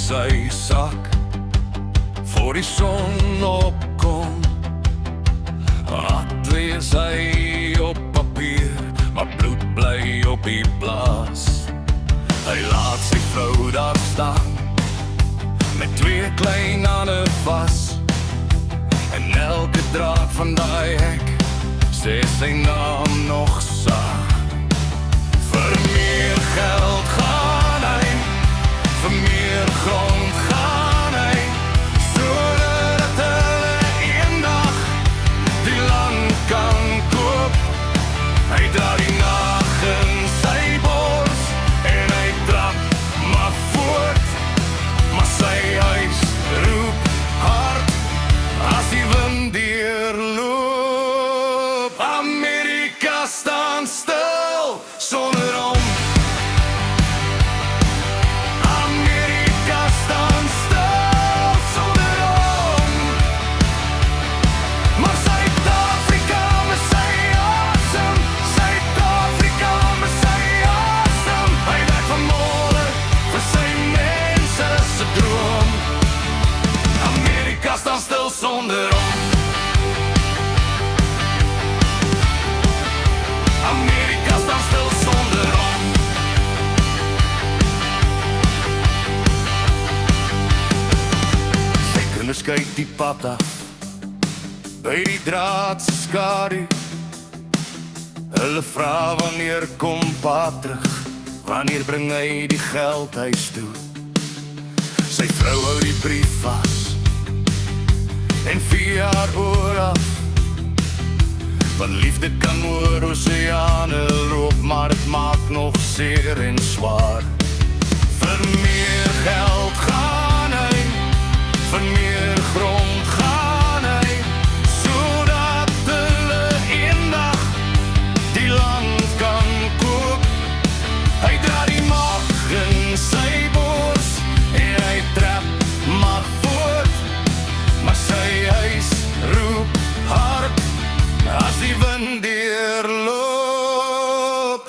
sy sak voor die son opkom. Hard lees hy op papier, maar bloed bly op die blaas. Hy laat sy vrou daar staan met 2 klein hande vas, en elke draad van daai hek sê sy naam nog saag. Vir meer geld gaan hy, vir meer grond gaan hy, sodat hulle eendag die land kan koop. Hy dra die nag in sy bors en hy trap maar voort, maar sy huis roep hard as die wind deurloop. Amerika staan stil sonder hom. Amerika staan stil sonder hom. Maar Suid-Afrika met sy asem, Suid-Afrika met sy asem. Hy werk van môre vir sy mense se droom. Amerika staan stil sonder hom. Amerika staan stil sonder hom. Sy kinders kyk die pad af by die draad se skadu. Hulle vra wanneer kom pa terug, wanneer bring hy die geld huis toe. Sy vrou hou die brief vas en 4 jaar oor af, want liefde kan oor oseane loop, maar het maak nog seer en zwaar. Vir meer geld gaan hy, vir meer grond gaan hy, sodat hulle eendag die land kan koop. Hy dra die mag in sy bors en hy trap maar voort, maar sy huis roep hard as die wind deurloop.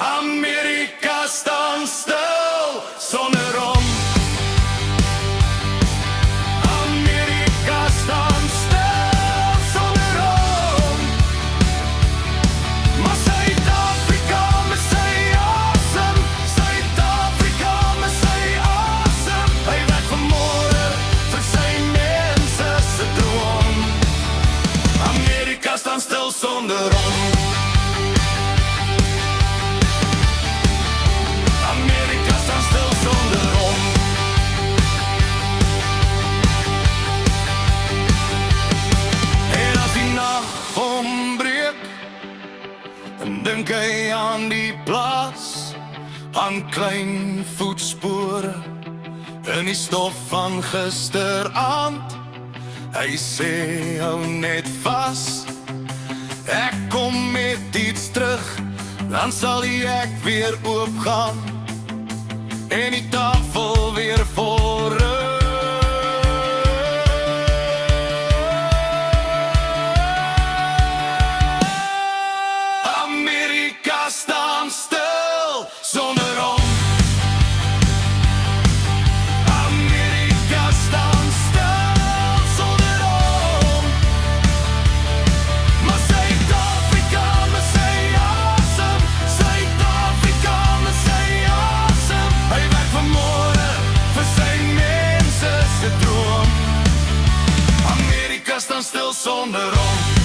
Amerika staan stil sonder hom. Amerika staan stil sonder hom. Maar Suid-Afrika met sy asem, Suid-Afrika met sy asem. Hy werk van môre vir sy mense se droom. Amerika staan stil sonder hom. Amerika staan stil sonder hom. En as die nag ombreek, dan dink hy aan die plaas, aan klein voetspore in die stof van gisteraand. Hy sê hou net vas, ek kom met iets terug, dan sal die hek weer oopgaan en die tafel weer vol rus. Amerika staan stil sonder hom. Amerika staan stil sonder hom. Maar Suid-Afrika met sy asem, Suid-Afrika met sy asem. Hy werk van môre vir sy mense se droom. Amerika staan stil sonder hom.